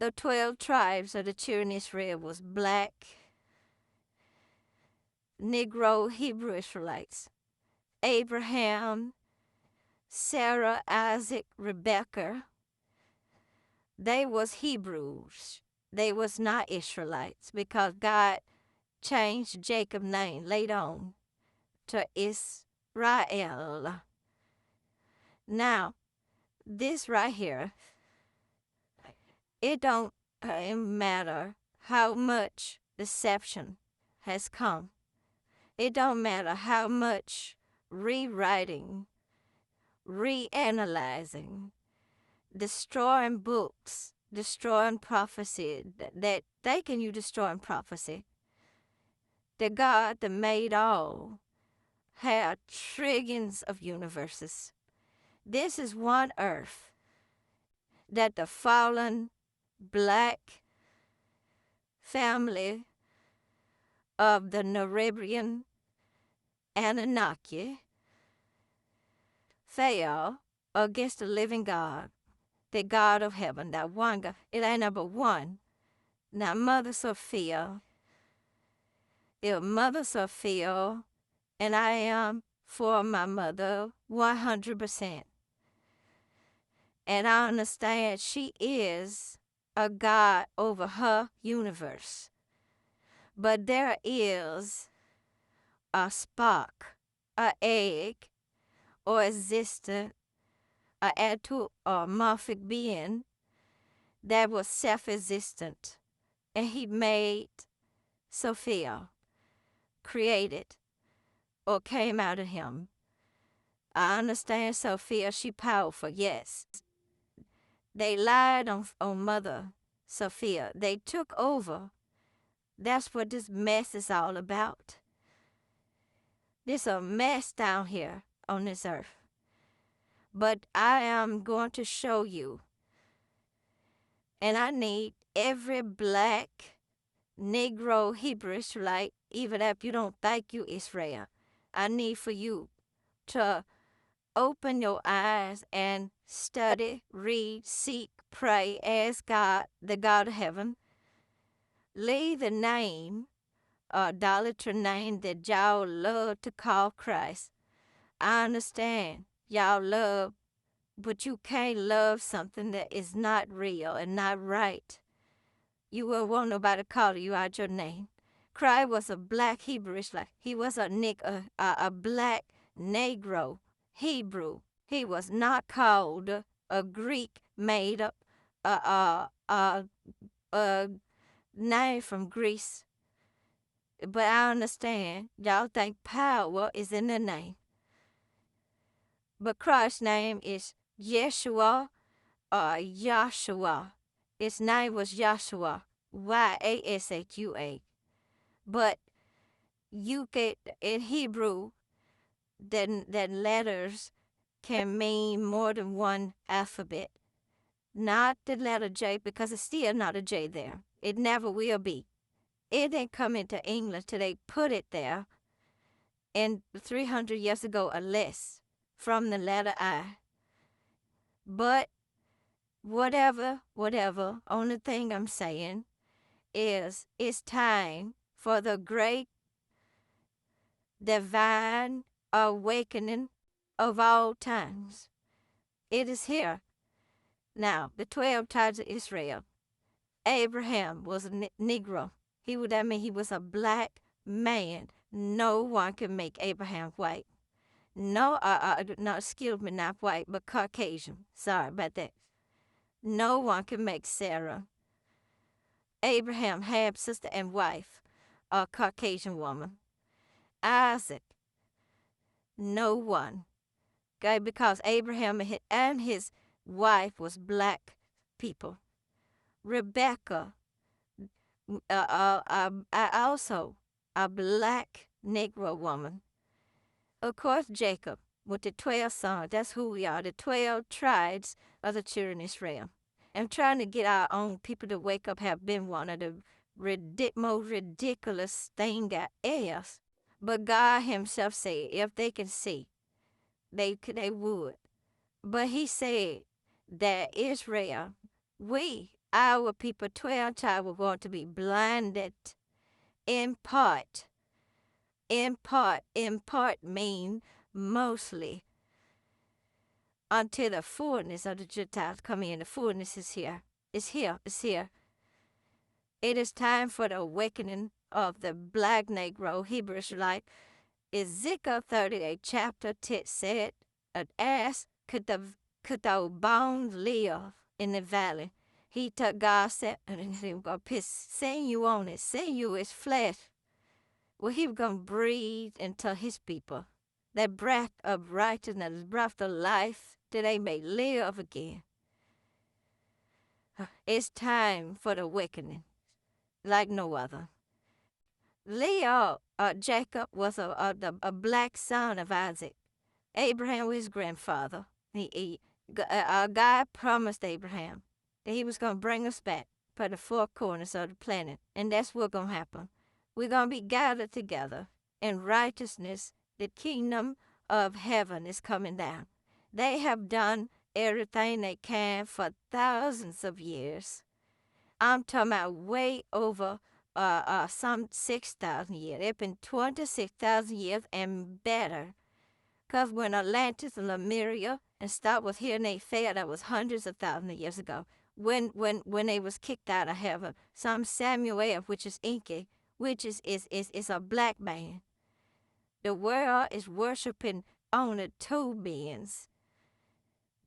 The 12 tribes of the children of Israel was black, Negro, Hebrew Israelites. Abraham, Sarah, Isaac, Rebekah, they was Hebrews. They was not Israelites because God changed Jacob's name later on to Israel. Now, this right here, it don't matter how much deception has come. It don't matter how much rewriting, reanalyzing, destroying books, destroying prophecy, that they can you destroying prophecy. The God that made all had trillions of universes. This is one earth that the fallen black family of the Nerebrian Anunnaki fell against the living God, the God of heaven, that one God. It ain't number one. Now, Mother Sophia, Mother Sophia, and I am for my mother 100%. And I understand she is a God over her universe. But there is a spark, a egg, or existent, a anthropomorphic being that was self-existent. And he made Sophia, created, or came out of him. I understand Sophia, she powerful, yes. They lied on Mother Sophia. They took over. That's what this mess is all about. There's a mess down here on this earth. But I am going to show you, and I need every black, Negro, Hebrew Israelite, even if you don't think you Israel, I need for you to open your eyes and study, read, seek, pray, ask God, the God of heaven. Leave the name, idolatry name that y'all love to call Christ. I understand y'all love, but you can't love something that is not real and not right. You will want nobody to call you out your name. Christ was a black Hebrew Israelite. He was a black Negro Hebrew. He was not called a Greek made up name from Greece. But I understand y'all think power is in the name. But Christ's name is Yeshua or Yahshua. His name was Yahshua, Yashua. But you get in Hebrew, then letters can mean more than one alphabet. Not the letter J, because it's still not a J there. It never will be. It didn't come into English till they put it there, and 300 years ago or less, from the letter I. But whatever, only thing I'm saying is it's time for the great divine awakening of all times. It is here. Now, the 12 tribes of Israel. Abraham was a Negro. That mean he was a black man. No one can make Abraham white. No, excuse me, not white, but Caucasian. Sorry about that. No one can make Sarah, Abraham, half sister and wife, a Caucasian woman. Isaac, no one. Okay, because Abraham and his wife was black people. Rebecca, also a black Negro woman. Of course, Jacob with the 12 sons. That's who we are, the 12 tribes of the children of Israel. And trying to get our own people to wake up have been one of the most ridiculous thing that is. But God himself said, if they can see, they would. But he said that Israel, we our people, 12 tribes, were going to be blinded in part. In part. In part mean mostly until the fullness of the Gentiles come in. The fullness is here. It's here. It's here. It is time for the awakening of the black Negro Hebrew Israelite. Ezekiel 38 chapter 10 said, asked, could the bones live in the valley? He took God said, and he was going to put sinew on it. Sinew is flesh. Well, he was going to breathe into his people that breath of righteousness, breath of life, that they may live again. It's time for the awakening, like no other. Leah, Jacob, was a black son of Isaac. Abraham was his grandfather. God promised Abraham that he was going to bring us back for the four corners of the planet. And that's what's going to happen. We're going to be gathered together in righteousness. The kingdom of heaven is coming down. They have done everything they can for thousands of years. I'm talking about way over some 6,000 years. It's been 26,000 years and better. Because when Atlantis and Lemuria and stuff was here and they fell, that was hundreds of thousands of years ago. When they was kicked out of heaven, some Samuel, which is Inky, which is a black man. The world is worshiping only two beings.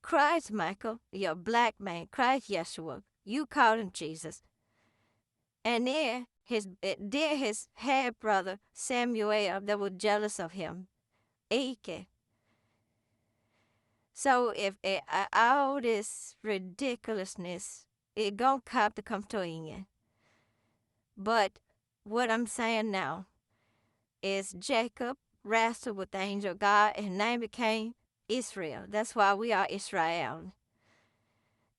Christ, Michael, you're a black man. Christ, Yeshua, you called him Jesus. And then his half brother Samuel that was jealous of him, Ike. So if all this ridiculousness, it gonna have to come to an end. But what I'm saying now is Jacob wrestled with the angel of God, and his name became Israel. That's why we are Israel.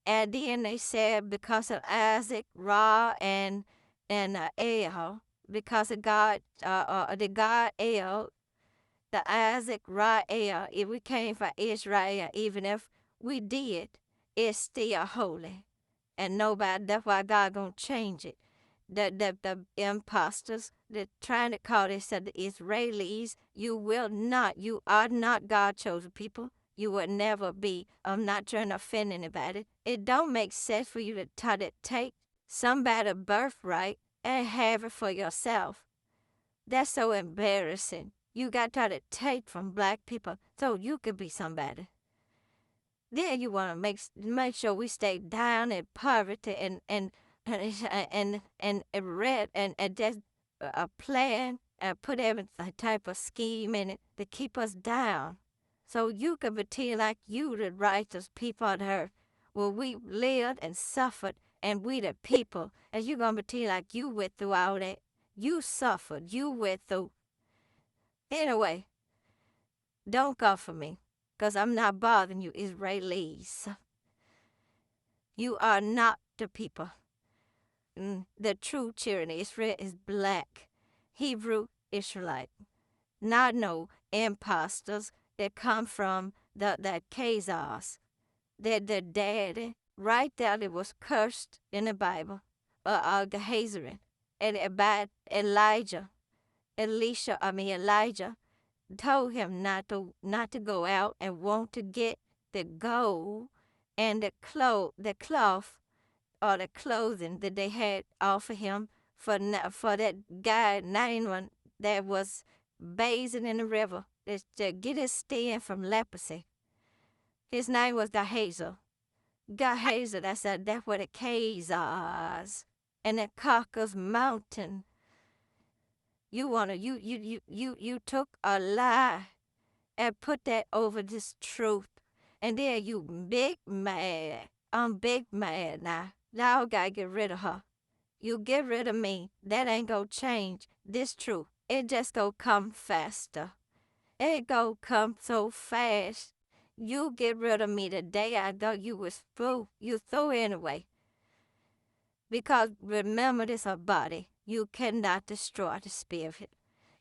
And then they said because of Isaac, Ra, and El, because of God, the God El, the Isaac, Ra, El, if we came from Israel, even if we did, it's still holy. And nobody, that's why God gonna change it. The imposters, they're trying to call themselves the Israelis. You are not God chosen people. You will never be. I'm not trying to offend anybody. It don't make sense for you to try to take somebody's birthright and have it for yourself. That's so embarrassing. You got to try to take from black people so you could be somebody. Then you want to make sure we stay down in poverty and just a plan and put every type of scheme in it to keep us down. So you can pretend like you the righteous people on earth. Well, we lived and suffered, and we the people, and you gonna pretend like you went through all that. You suffered, you went through. Anyway, don't come for me, because I'm not bothering you Israelis. You are not the people. The true children of Israel is black, Hebrew Israelite, not no imposters that come from the Khazars. The daddy, right there, that was cursed in the Bible, Gehazi, and about Elijah, Elijah told him not to go out and want to get the gold and the cloth or the clothing that they had offered him for that guy, Naaman, that was bathing in the river to get his skin from leprosy. His name was Gehazi. Gehazi, that's where the Khazars and the Caucasus Mountain. You took a lie and put that over this truth, and then you big mad. I'm big mad now. Y'all gotta get rid of her. You get rid of me. That ain't gonna change this truth. It just gonna come faster. It gonna come so fast. You get rid of me the day I thought you was through. You through anyway. Because remember this a body. You cannot destroy the spirit.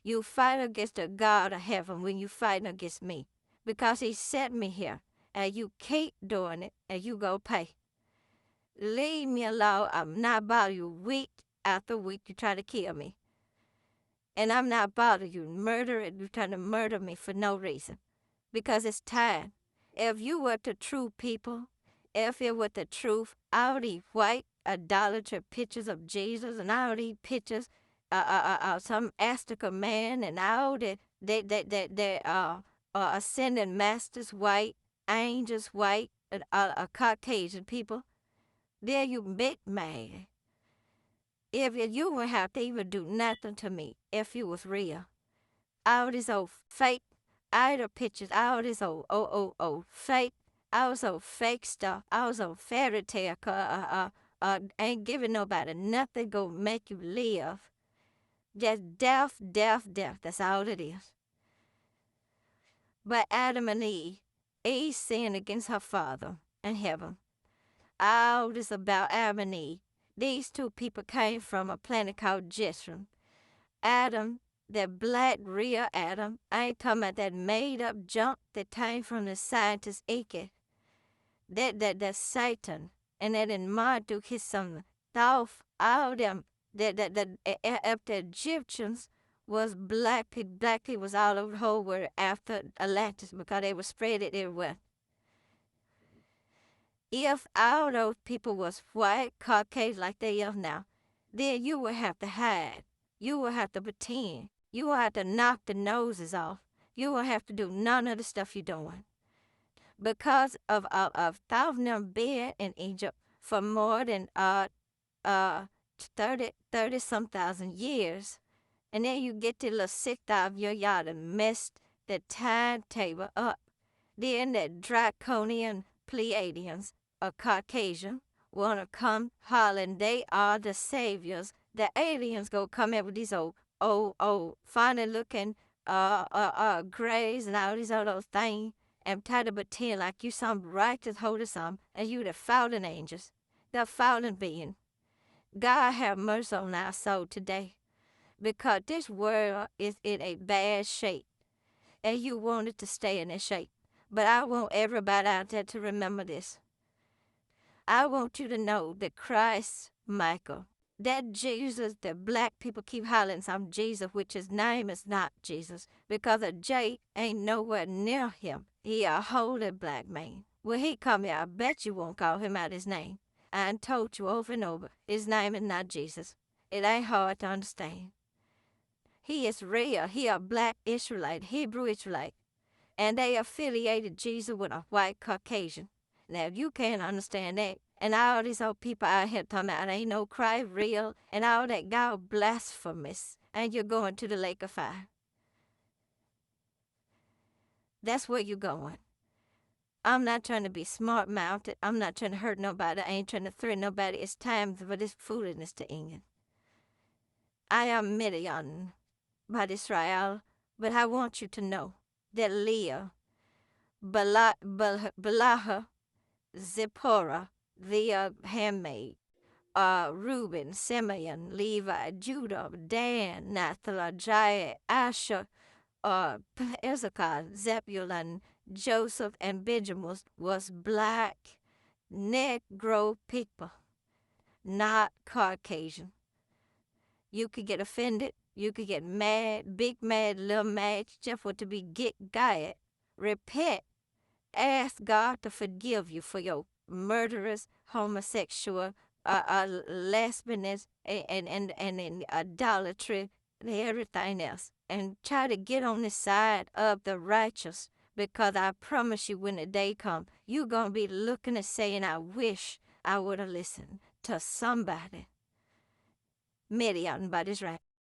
You fight against the God of heaven when you fighting against me. Because he sent me here. And you keep doing it and you go pay. Leave me alone. I'm not bothering you. Week after week, you try to kill me. And I'm not bothering you. You're trying to murder me for no reason. Because it's time. If you were the true people, if it were the truth, all these white idolatry pictures of Jesus and all these pictures some Azteca man and all that they ascending masters white, angels white, and Caucasian people, there you big mad. If you would have to even do nothing to me if you was real. All these old fake idol pictures, all this old fake, all this old fake stuff, all this old fairy tale, ain't giving nobody nothing go make you live. Just death, death, death. That's all it is. But Adam and Eve sinned against her father in heaven. All this about Adam and Eve. These two people came from a planet called Jeshurun. Adam, that black real Adam, I ain't talking about that made up junk that came from the scientist Ike. That Satan, and that in Marduk his son, Thoth, all them, that the Egyptians was black people was all over the whole world after Atlantis because they were spread it everywhere. If all those people was white, Caucasian like they are now, then you would have to hide. You will have to pretend. You will have to knock the noses off. You will have to do none of the stuff you're doing. Because of thousand been in Egypt for more than 30 some thousand years. And then you get the little sick of your yard and messed the timetable up. Then the draconian Pleiadians, a Caucasian, want to come hollering they are the saviors. The aliens go come in with these old, funny looking grays and all these other things and try to pretend like you some righteous holy some and you the fallen angels, the fallen being. God have mercy on our soul today because this world is in a bad shape and you want it to stay in that shape. But I want everybody out there to remember this. I want you to know that Christ, Michael, that Jesus, that black people keep hollering some Jesus, which his name is not Jesus, because a J ain't nowhere near him. He a holy black man. When he come here, I bet you won't call him out his name. I done told you over and over, his name is not Jesus. It ain't hard to understand. He is real. He a black Israelite, Hebrew Israelite. And they affiliated Jesus with a white Caucasian. Now, if you can't understand that, and all these old people out here talking about ain't no Christ real, and all that God blasphemous, and you're going to the lake of fire. That's where you're going. I'm not trying to be smart-mouthed. I'm not trying to hurt nobody. I ain't trying to threaten nobody. It's time for this foolishness to end. I am Midian, but Israel, but I want you to know that Leah, Balaha, Zipporah, the handmaid, Reuben, Simeon, Levi, Judah, Dan, Naphtali, Jai, Asher, Issachar, Zebulun, Joseph, and Benjamin was black, Negro people, not Caucasian. You could get offended. You could get mad, big mad, little mad, just want to be get guided. Repent. Ask God to forgive you for your murderous, homosexual, lesbianism, and idolatry, and everything else. And try to get on the side of the righteous, because I promise you when the day comes, you're going to be looking and saying, I wish I would have listened to somebody. Midian, but it's right.